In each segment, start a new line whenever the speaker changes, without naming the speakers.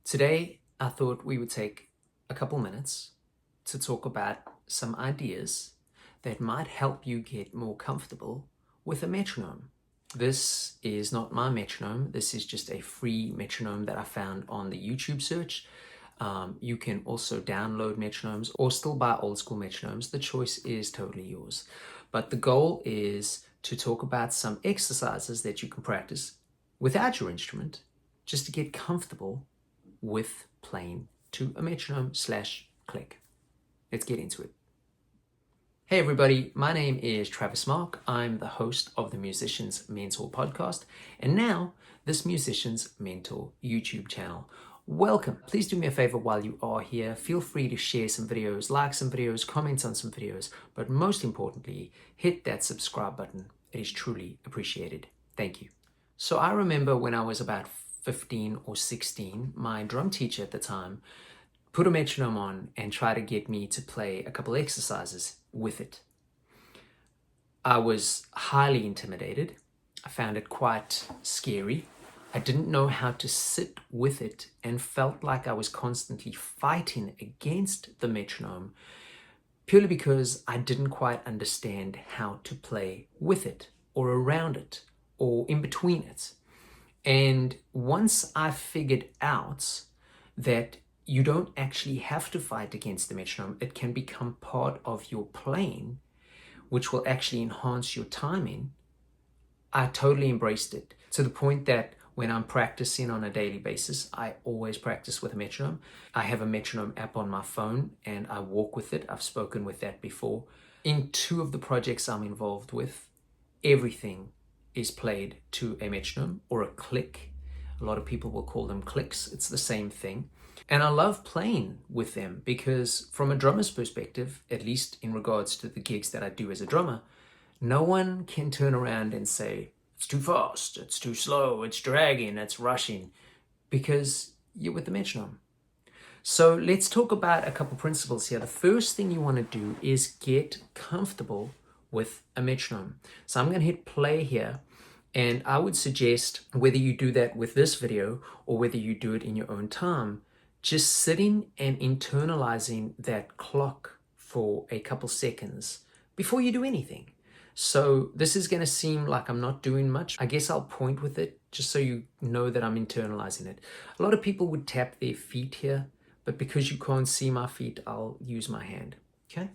Today, I thought we would take a couple minutes to talk about some ideas that might help you get more comfortable with a metronome. This is not my metronome. This is just a free metronome that I found on the YouTube search. You can also download metronomes or still buy old school metronomes. The choice is totally yours. But the goal is to talk about some exercises that you can practice without your instrument just to get comfortable with playing to a metronome / click. Let's get into it. Hey everybody, my name is Travis Mark. I'm the host of the Musician's Mentor podcast and now this Musician's Mentor YouTube channel. Welcome. Please do me a favor while you are here. Feel free to share some videos, like some videos, comment on some videos, but most importantly, hit that subscribe button. It is truly appreciated. Thank you. So I remember when I was about 15 or 16, my drum teacher at the time put a metronome on and tried to get me to play a couple exercises with it. I was highly intimidated. I found it quite scary. I didn't know how to sit with it and felt like I was constantly fighting against the metronome purely because I didn't quite understand how to play with it or around it or in between it. And once I figured out that you don't actually have to fight against the metronome, it can become part of your playing, which will actually enhance your timing, I totally embraced it to the point that when I'm practicing on a daily basis, I always practice with a metronome. I have a metronome app on my phone and I walk with it. I've spoken with that before. In 2 of the projects I'm involved with, everything is played to a metronome or a click. A lot of people will call them clicks. It's the same thing. And I love playing with them because from a drummer's perspective, at least in regards to the gigs that I do as a drummer, no one can turn around and say, it's too fast, it's too slow, it's dragging, it's rushing, because you're with the metronome. So let's talk about a couple principles here. The first thing you want to do is get comfortable with a metronome. So I'm going to hit play here. And I would suggest whether you do that with this video or whether you do it in your own time, just sitting and internalizing that clock for a couple seconds before you do anything. So this is going to seem like I'm not doing much. I guess I'll point with it just so you know that I'm internalizing it. A lot of people would tap their feet here, but because you can't see my feet, I'll use my hand. Okay?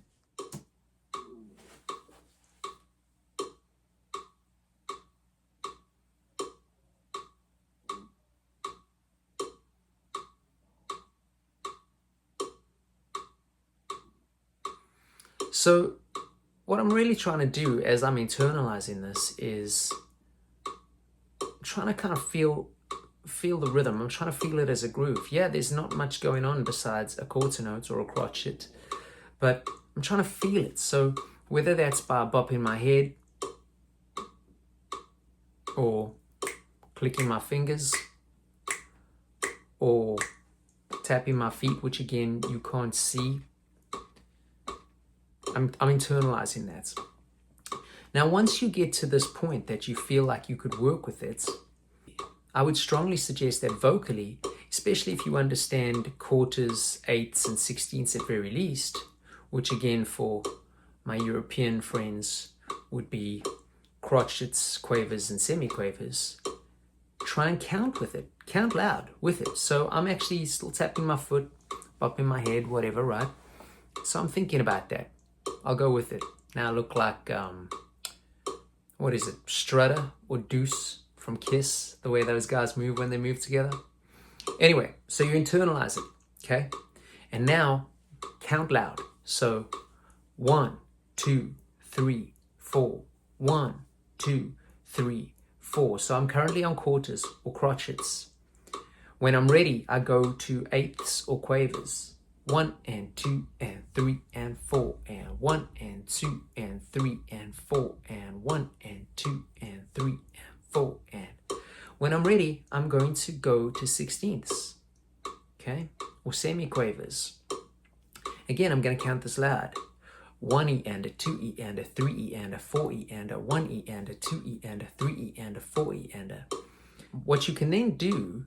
So what I'm really trying to do as I'm internalizing this is trying to kind of feel the rhythm. I'm trying to feel it as a groove. Yeah, there's not much going on besides a quarter note or a crotchet, but I'm trying to feel it. So whether that's by bopping my head or clicking my fingers or tapping my feet, which again, you can't see, I'm internalizing that. Now, once you get to this point that you feel like you could work with it, I would strongly suggest that vocally, especially if you understand quarters, eighths, and sixteenths at very least, which again for my European friends would be crotchets, quavers, and semiquavers, try and count with it. Count loud with it. So I'm actually still tapping my foot, bopping my head, whatever, right? So I'm thinking about that. I'll go with it. Now I look like, what is it, Strutter or Deuce from Kiss, the way those guys move when they move together. Anyway, so you internalize it, okay? And now count loud. So 1, 2, 3, 4. 1, 2, 3, 4. So I'm currently on quarters or crotchets. When I'm ready, I go to eighths or quavers. 1 and 2 and 3 and 4 and 1 and 2 and 3 and 4 and 1 and 2 and 3 and 4 and when I'm ready, I'm going to go to sixteenths, okay, or semiquavers. Again, I'm going to count this loud. 1E and a 2E and a 3E and a 4E and a 1E and a 2E and a 3E and a 4E and a. What you can then do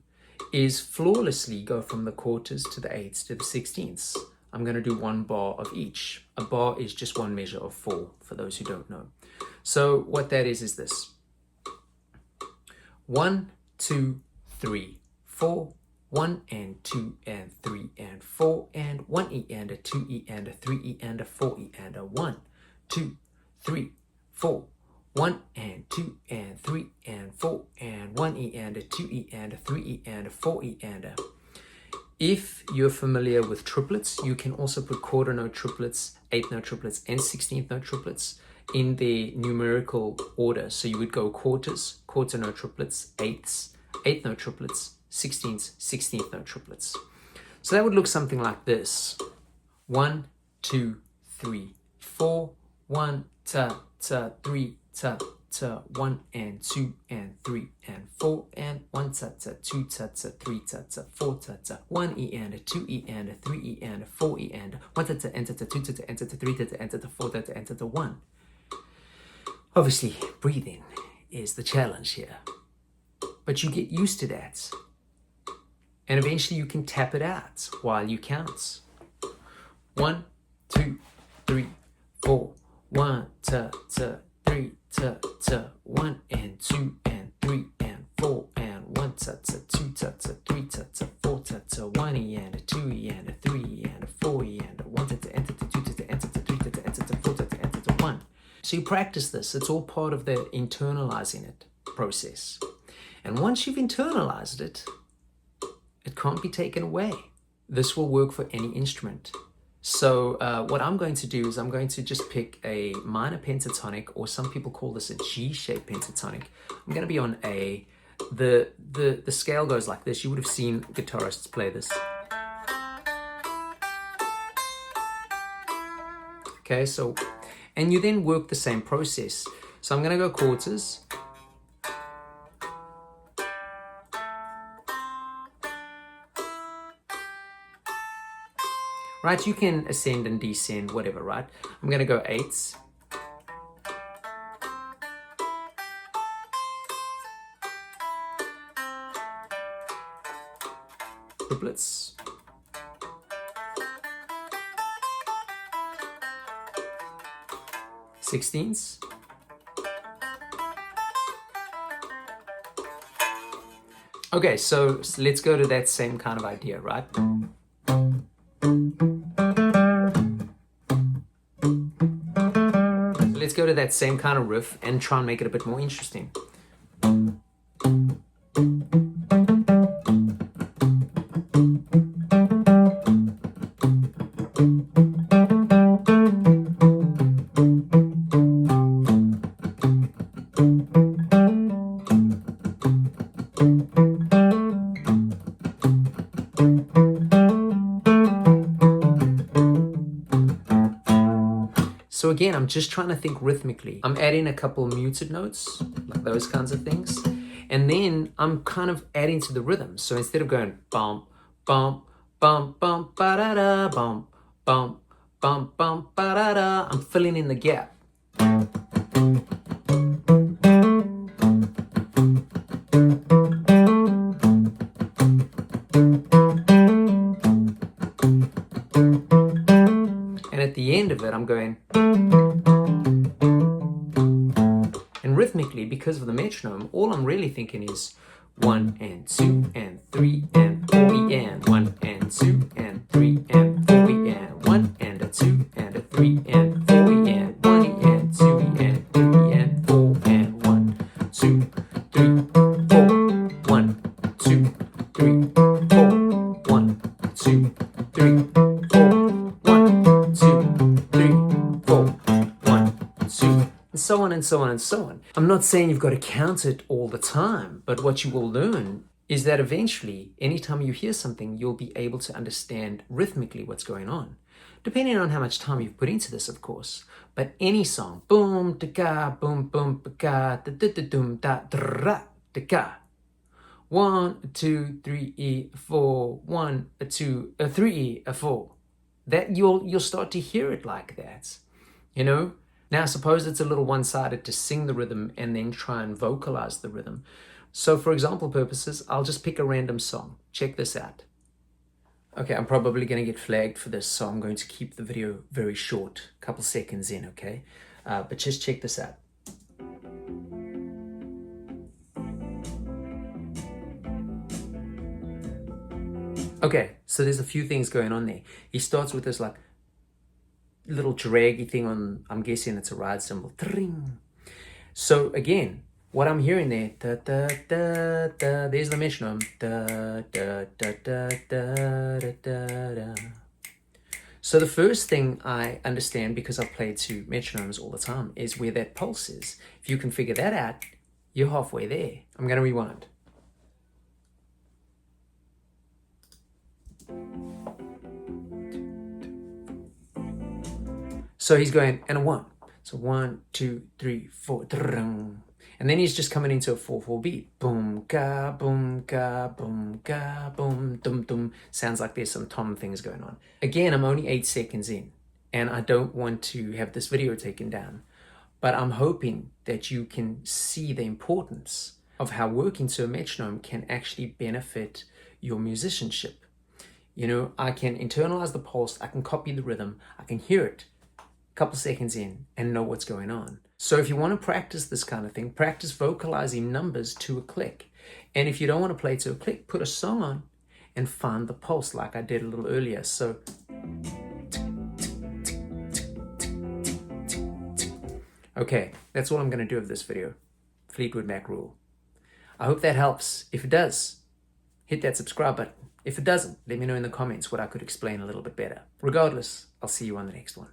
is flawlessly go from the quarters to the eighths to the sixteenths. I'm going to do one bar of each. A bar is just one measure of 4, for those who don't know. So what that is this. 1, 2, 3, 4, 1 and 2 and 3 and 4 and 1E and a 2E and a 3E and a 4E and a 1, 2, 3, 4, 1 and 2 and 3 and 4 and 1E and a 2E and a 3E and a 4E and a. If you're familiar with triplets, you can also put quarter note triplets, eighth note triplets, and 16th note triplets in their numerical order. So you would go quarters, quarter note triplets, eighths, eighth note triplets, 16ths, 16th note triplets. So that would look something like this. 1, 2, 3, 4, 1, ta, ta, 3, ta, ta, 1 and 2 and 3 and 4 and 1 ta, ta, 2 ta, ta, 3 ta, ta, 4 ta, ta, 1E and a 2E and a 3E and a 4E and a 1 ta, ta, and ta, ta, 2 ta, ta, and ta, ta, 3 ta, ta, and ta, ta, 4 ta, ta, and ta, ta, 1. Obviously, breathing is the challenge here. But you get used to that. And eventually you can tap it out while you count. 1, 2, 3, 4. 1, ta, ta, 3, ta, ta, 1 and 2 and 3 and 4 and 1 ta, ta, 2 ta, ta, 3 ta, ta, 4 ta, ta, 1E and a 2E and a 3E and a 4E and a 1 ta, ta, and ta, ta, 2 ta, ta, and ta, ta, 3 ta, ta, and ta, ta, 4 ta, ta, and ta, ta, 1. So you practice this. It's all part of the internalizing it process. And once you've internalized it, it can't be taken away. This will work for any instrument. So what I'm going to do is I'm going to just pick a minor pentatonic, or some people call this a G-shaped pentatonic. I'm going to be on A. The scale goes like this. You would have seen guitarists play this. Okay, so, and you then work the same process. So I'm going to go quarters. Right, you can ascend and descend, whatever, right? I'm going to go eighths. Triplets. Sixteenths. Okay, so let's go to that same kind of idea, right? Let's go to that same kind of riff and try and make it a bit more interesting. So again, I'm just trying to think rhythmically. I'm adding a couple muted notes, like those kinds of things. And then I'm kind of adding to the rhythm. So instead of going bump, bump, bump, bump, ba-da-da, bump, bump, bump, bump, ba-da-da, I'm filling in the gap. And at the end of it, I'm going. And rhythmically, because of the metronome, all I'm really thinking is 1 and 2 and 3 and 4 and 1 and 2 and 3 and 4 and 1 and a 2 and a 3 and 4 and 1 and 2 and 3 and 4 and 1, 2, 3, 4, 1, 2, 3, 4, 1, 2, 3, 4, 1, 2, 3, 4, 1, 2. And so on and so on and so on. I'm not saying you've got to count it all the time, but what you will learn is that eventually, anytime you hear something, you'll be able to understand rhythmically what's going on. Depending on how much time you've put into this, of course. But any song, boom, da-ga, boom, boom, ba-ga, da-da-da-doom, da-da-ra, da-ga. 1, 2, 3, 4, 1, 2, 3, 4. That you'll start to hear it like that, you know? Now, suppose it's a little one-sided to sing the rhythm and then try and vocalize the rhythm. So for example purposes, I'll just pick a random song. Check this out. Okay, I'm probably going to get flagged for this, so I'm going to keep the video very short, a couple seconds in, okay? But just check this out. Okay, so there's a few things going on there. He starts with this like little draggy thing on, I'm guessing it's a ride cymbal. So again, what I'm hearing there, da, da, da, da, there's the metronome. Da, da, da, da, da, da, da, da. So the first thing I understand, because I've played to metronomes all the time, is where that pulse is. If you can figure that out, you're halfway there. I'm going to rewind. So he's going, and a 1. So 1, 2, 3, 4, and then he's just coming into a 4/4 beat. Boom, ga, boom, ga, boom, ga, boom, dum, dum. Sounds like there's some tom things going on. Again, I'm only 8 seconds in, and I don't want to have this video taken down, but I'm hoping that you can see the importance of how working to a metronome can actually benefit your musicianship. You know, I can internalize the pulse, I can copy the rhythm, I can hear it a couple seconds in and know what's going on. So if you want to practice this kind of thing, practice vocalizing numbers to a click. And if you don't want to play to a click, put a song on and find the pulse like I did a little earlier. So okay, that's all I'm going to do of this video. Fleetwood Mac rule. I hope that helps. If it does, hit that subscribe button. If it doesn't, let me know in the comments what I could explain a little bit better. Regardless, I'll see you on the next one.